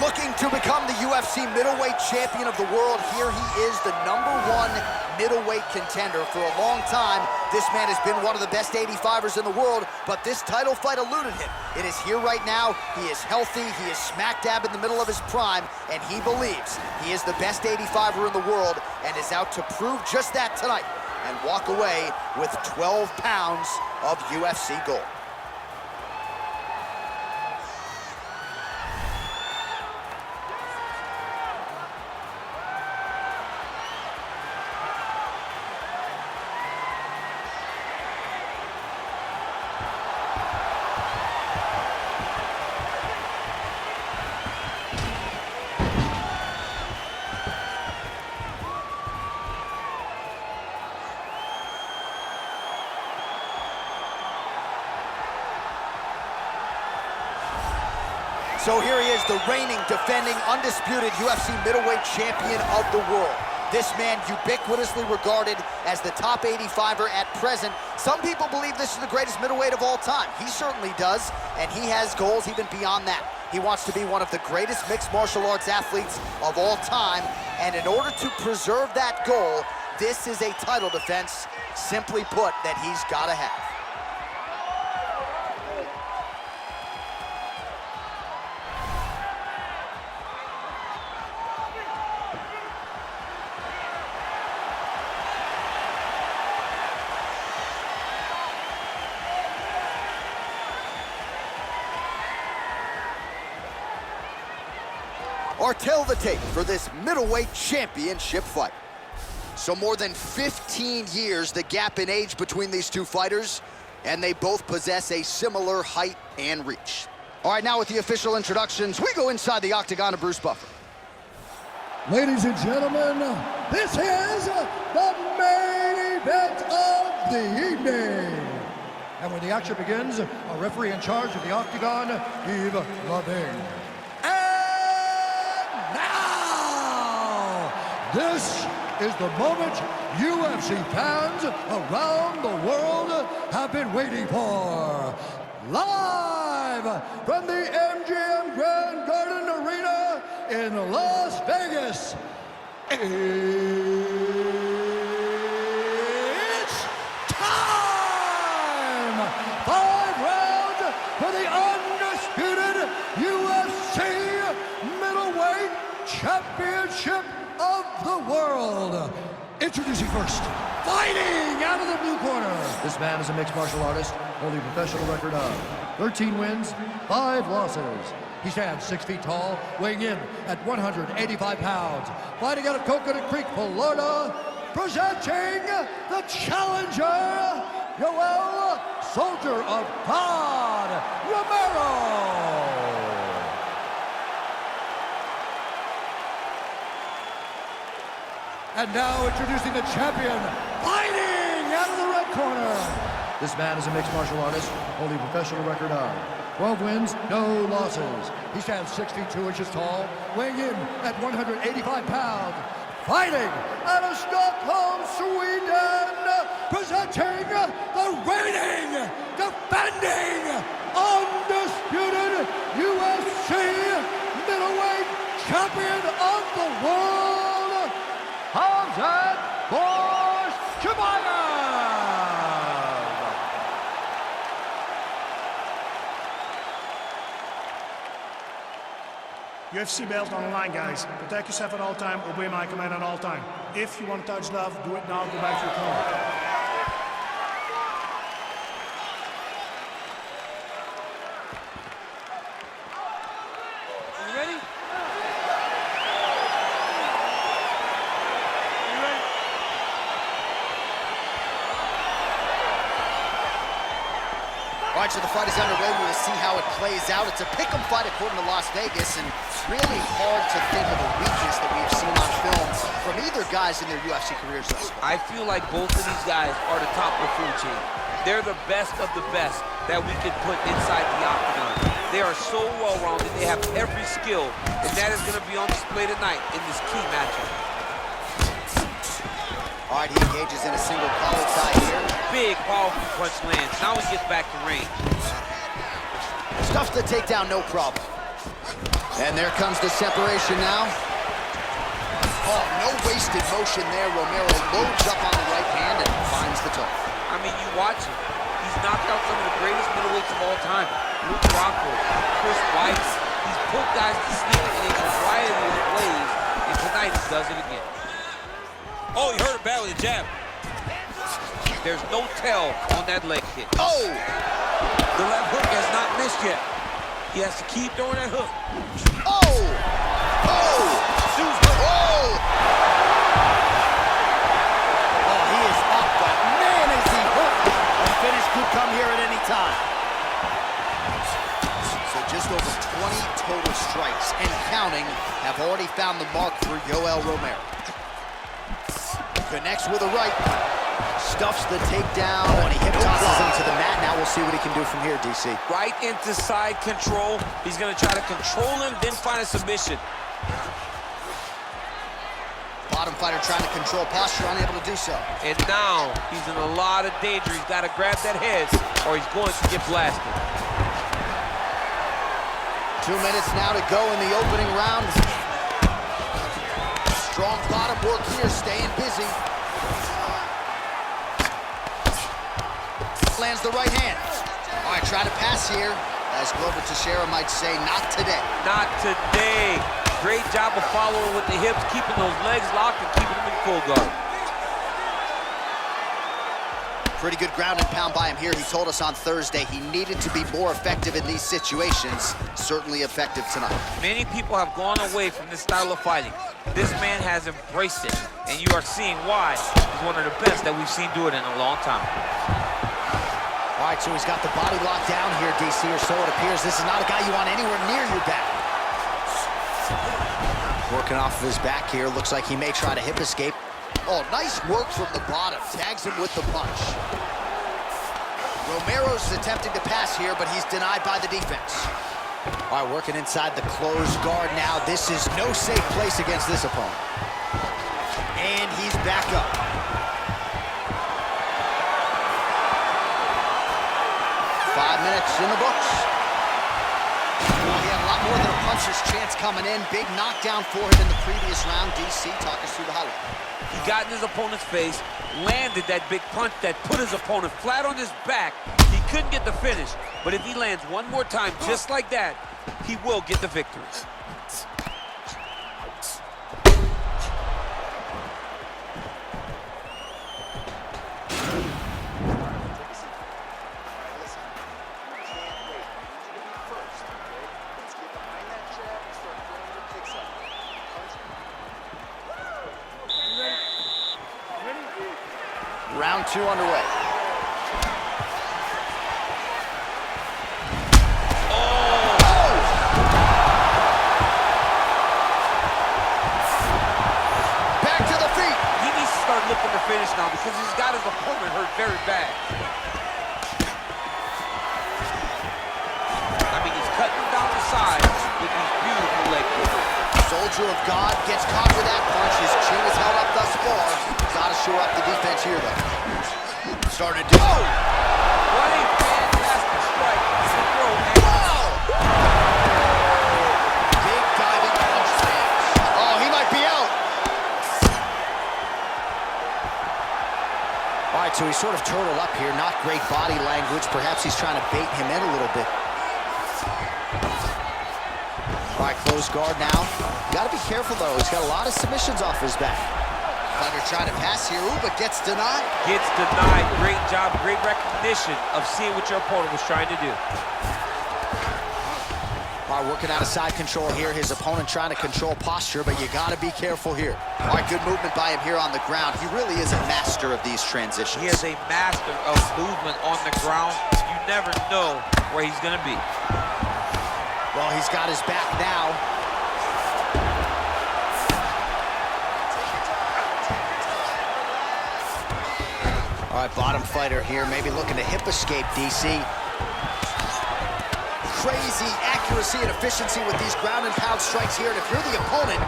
Looking to become the UFC middleweight champion of the world, here he is, the #1 middleweight contender. For a long time, this man has been one of the best 85ers in the world, but this title fight eluded him. It is here right now. He is healthy. He is smack dab in the middle of his prime, and he believes he is the best 85er in the world and is out to prove just that tonight and walk away with 12 pounds of UFC gold. So here he is, the reigning, defending, undisputed UFC middleweight champion of the world. This man ubiquitously regarded as the top 85er at present. Some people believe this is the greatest middleweight of all time. He certainly does, and he has goals even beyond that. He wants to be one of the greatest mixed martial arts athletes of all time, and in order to preserve that goal, this is a title defense, simply put, that he's gotta have. Or tell the tape for this middleweight championship fight. So more than 15 years, the gap in age between these two fighters, and they both possess a similar height and reach. All right, now with the official introductions, we go inside the octagon of Bruce Buffer. Ladies and gentlemen, this is the main event of the evening. And when the action begins, a referee in charge of the octagon, Yves Loving. This is the moment UFC fans around the world have been waiting for. Live from the MGM Grand Garden Arena in Las Vegas, it's time! 5 rounds for the undisputed UFC middleweight championship of the world. Introducing first, fighting out of the blue corner. This man is a mixed martial artist, holding a professional record of 13 wins, 5 losses. He stands 6 feet tall, weighing in at 185 pounds. Fighting out of Coconut Creek, Florida, presenting the challenger, Yoel Soldier of God Romero. And now introducing the champion, fighting out of the red corner. This man is a mixed martial artist, holding a professional record of 12 wins, no losses. He stands 6 feet 2 inches tall, weighing in at 185 pounds. Fighting out of Stockholm, Sweden, presenting the reigning, defending, undisputed UFC middleweight champion of the world, Khamzat Chimaev! UFC belt on the line, guys. Protect yourself at all time, obey my command at all time. If you want to touch love, do it now, go back to your corner. All right, so the fight is underway. We will see how it plays out. It's a pick'em fight according to Las Vegas, and it's really hard to think of a weakness that we've seen on film from either guys in their UFC careers thus far. I feel like both of these guys are the top of the food chain. They're the best of the best that we can put inside the octagon. They are so well-rounded. They have every skill, and that is going to be on display tonight in this key matchup. All right, he engages in a single collar tie here. Big, powerful punch lands. Now he gets back to range. Stuffs the takedown, no problem. And there comes the separation now. Oh, no wasted motion there. Romero loads up on the right hand and finds the toe. I mean, you watch him. He's knocked out some of the greatest middleweights of all time. Luke Rockford, Chris White. He's put guys to sleep in a variety of ways, and tonight he does it again. Oh, he hurt him bad with a jab. There's no tell on that leg kick. Oh! The left hook has not missed yet. He has to keep throwing that hook. Oh! Oh! Sue's hurt. Oh! Oh, he is up, but man, is he hurt. The finish could come here at any time. So just over 20 total strikes and counting have already found the mark for Yoel Romero. Connects with a right. Stuffs the takedown. Oh, and he hip tosses him to the mat. Now we'll see what he can do from here, DC. Right into side control. He's going to try to control him, then find a submission. Bottom fighter trying to control posture, unable to do so. And now he's in a lot of danger. He's got to grab that head or he's going to get blasted. 2 minutes now to go in the opening round. Strong bottom work here, staying busy. Lands the right hand. All right, try to pass here. As Glover Teixeira might say, not today. Not today. Great job of following with the hips, keeping those legs locked and keeping them in full guard. Pretty good ground and pound by him here. He told us on Thursday he needed to be more effective in these situations. Certainly effective tonight. Many people have gone away from this style of fighting. This man has embraced it, and you are seeing why he's one of the best that we've seen do it in a long time. All right, so he's got the body locked down here, DC, or so it appears. This is not a guy you want anywhere near your back. Working off of his back here. Looks like he may try to hip escape. Oh, nice work from the bottom. Tags him with the punch. Romero's attempting to pass here, but he's denied by the defense. All right, working inside the closed guard now. This is no safe place against this opponent. And he's back up. 5 minutes in the books. Well, he had a lot more than a puncher's chance coming in. Big knockdown for him in the previous round. DC, talk us through the highlight. He got in his opponent's face, landed that big punch that put his opponent flat on his back. He couldn't get the finish, but if he lands one more time just like that, he will get the victory. Round 2 underway. Back to the feet. He needs to start looking to finish now because he's got his opponent hurt very bad. I mean, he's cutting him down the side with these beautiful leg kicks. Soldier of God gets caught with that punch. His chin is held up thus far. Got to shore up the defense here, though. Starting to do. Oh! What a fantastic strike. Big diving punch lands. Oh, he might be out. All right, so he's sort of turtled up here. Not great body language. Perhaps he's trying to bait him in a little bit. All right, close guard now. Got to be careful, though. He's got a lot of submissions off his back. Fighter trying to pass here, but gets denied. Gets denied. Great job, great recognition of seeing what your opponent was trying to do. All right, working out of side control here. His opponent trying to control posture, but you got to be careful here. All right, good movement by him here on the ground. He really is a master of these transitions. He is a master of movement on the ground. You never know where he's going to be. Well, he's got his back now. All right, bottom fighter here, maybe looking to hip escape, DC. Crazy accuracy and efficiency with these ground and pound strikes here. And if you're the opponent,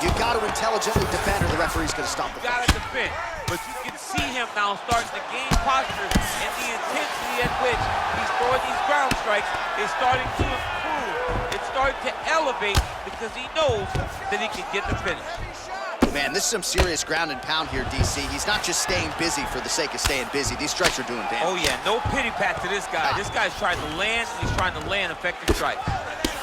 you got to intelligently defend or the referee's going to stop the fight. You got to defend, but you can see him now starting to gain posture, and the intensity at which he's throwing these ground strikes is starting to improve. It's starting to elevate because he knows that he can get the finish. Man, this is some serious ground and pound here, DC. He's not just staying busy for the sake of staying busy. These strikes are doing damage. Oh yeah, no pity pat to this guy. This guy's trying to land, and he's trying to land effective strikes.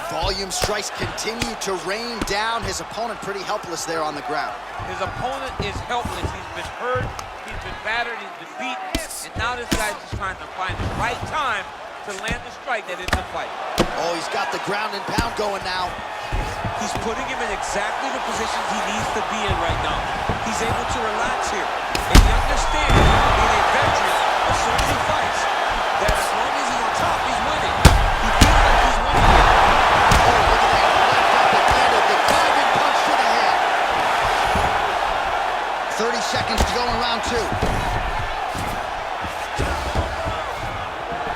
Volume strikes continue to rain down. His opponent pretty helpless there on the ground. His opponent is helpless. He's been hurt, he's been battered, he's been beaten, and now this guy's just trying to find the right time to land the strike that ends the fight. Oh, he's got the ground and pound going now. He's putting him in exactly the positions he needs to be in right now. He's able to relax here. And he understands, being a veteran of so many fights, that as long as he's on top, he's winning. He feels like he's winning here. Oh, look at that. Left up and landed the diving punch to the head. 30 seconds to go in round 2.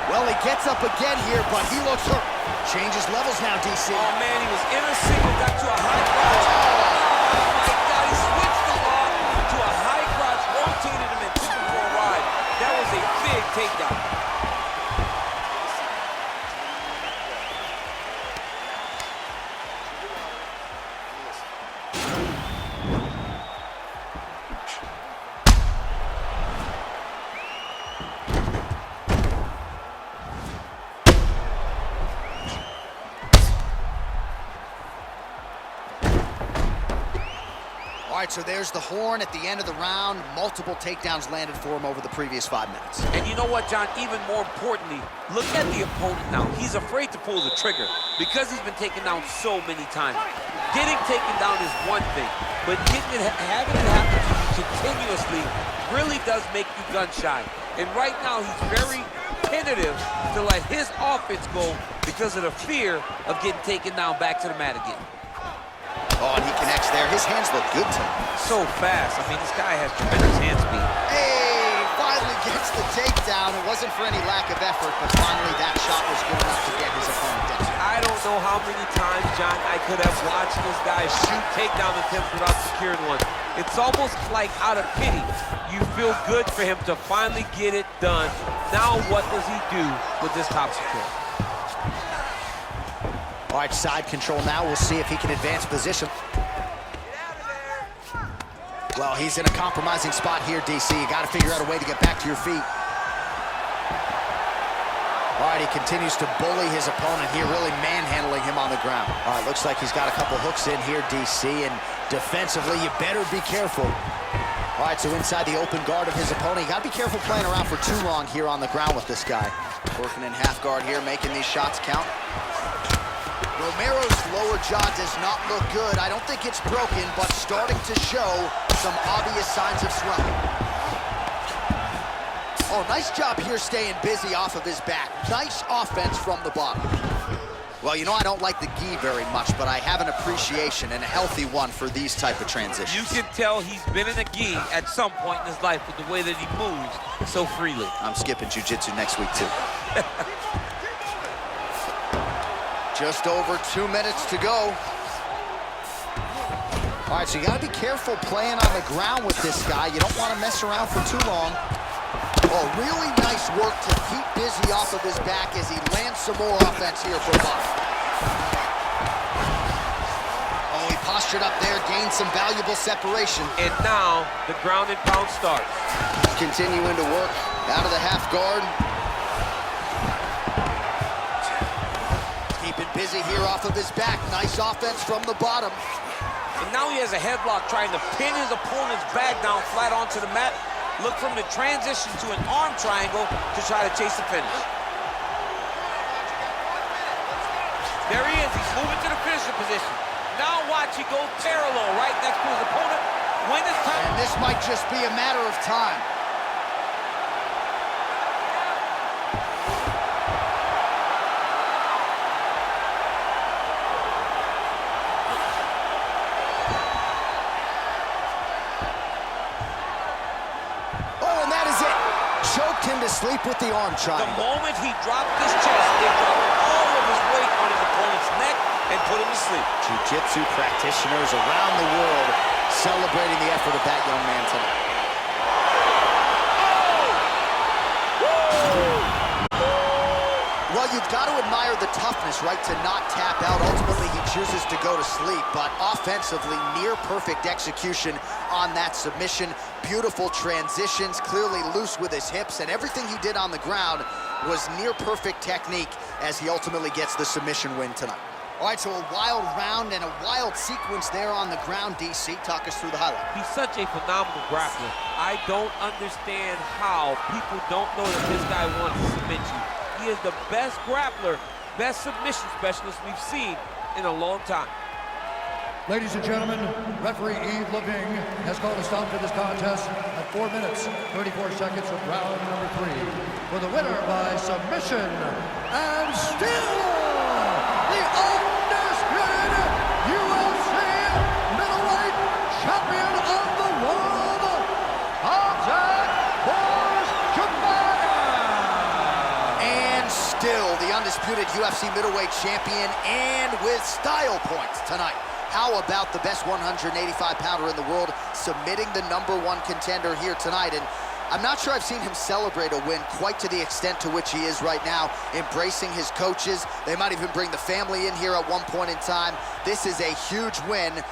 Well, he gets up again here, but he looks hurt. Changes levels now, DC. Oh, man, he was in a single, got to a high crotch. Oh, my God, he switched the law to a high crotch, rotated him and took him for a ride. That was a big takedown. All right, so there's the horn at the end of the round. Multiple takedowns landed for him over the previous 5 minutes. And you know what, John? Even more importantly, look at the opponent now. He's afraid to pull the trigger because he's been taken down so many times. Getting taken down is one thing, but having it happen to you continuously really does make you gun shy. And right now, he's very tentative to let his offense go because of the fear of getting taken down back to the mat again. Oh, and he connects there. His hands look good to him. So fast. I mean, this guy has tremendous hand speed. Hey, finally gets the takedown. It wasn't for any lack of effort, but finally that shot was good enough to get his opponent down. I don't know how many times, John, I could have watched this guy shoot takedown attempts without securing one. It's almost like out of pity. You feel good for him to finally get it done. Now what does he do with this top secure? All right, side control now. We'll see if he can advance position. Well, he's in a compromising spot here, DC. You got to figure out a way to get back to your feet. All right, he continues to bully his opponent here, really manhandling him on the ground. All right, looks like he's got a couple hooks in here, DC, and defensively, you better be careful. All right, so inside the open guard of his opponent, you got to be careful playing around for too long here on the ground with this guy. Working in half guard here, making these shots count. Romero's lower jaw does not look good. I don't think it's broken, but starting to show some obvious signs of swelling. Oh, nice job here staying busy off of his back. Nice offense from the bottom. Well, you know, I don't like the gi very much, but I have an appreciation, and a healthy one, for these type of transitions. You can tell he's been in a gi at some point in his life with the way that he moves so freely. I'm skipping jiu-jitsu next week, too. Just over 2 minutes to go. All right, so you got to be careful playing on the ground with this guy. You don't want to mess around for too long. Oh, really nice work to keep busy off of his back as he lands some more offense here for Bob. Oh, he postured up there, gained some valuable separation. And now the ground and pound starts. Continuing to work out of the half guard. Keeping busy here off of his back. Nice offense from the bottom. And now he has a headlock trying to pin his opponent's back down flat onto the mat. Look from the transition to an arm triangle to try to chase the finish. There he is. He's moving to the finisher position. Now watch, he go parallel right next to his opponent. When it's time. And this might just be a matter of time. Choked him to sleep with the arm triangle. The moment he dropped his chest, it dropped all of his weight on his opponent's neck and put him to sleep. Jiu-jitsu practitioners around the world celebrating the effort of that young man tonight. toughness, right, to not tap out. Ultimately, he chooses to go to sleep, but offensively, near-perfect execution on that submission. Beautiful transitions, clearly loose with his hips, and everything he did on the ground was near-perfect technique as he ultimately gets the submission win tonight. All right, so a wild round and a wild sequence there on the ground. DC, talk us through the highlight. He's such a phenomenal grappler. I don't understand how people don't know that this guy wants to submit you. He is the best grappler, best submission specialist we've seen in a long time. Ladies and gentlemen, referee Yves Leving has called a stop to this contest at 4 minutes, 34 seconds of round number 3. For the winner by submission, and still the undisputed UFC middleweight champion of the world, Khamzat Chimaev. And still the undisputed UFC middleweight champion, and with style points tonight. How about the best 185-pounder in the world submitting the #1 contender here tonight? And I'm not sure I've seen him celebrate a win quite to the extent to which he is right now, embracing his coaches. They might even bring the family in here at one point in time. This is a huge win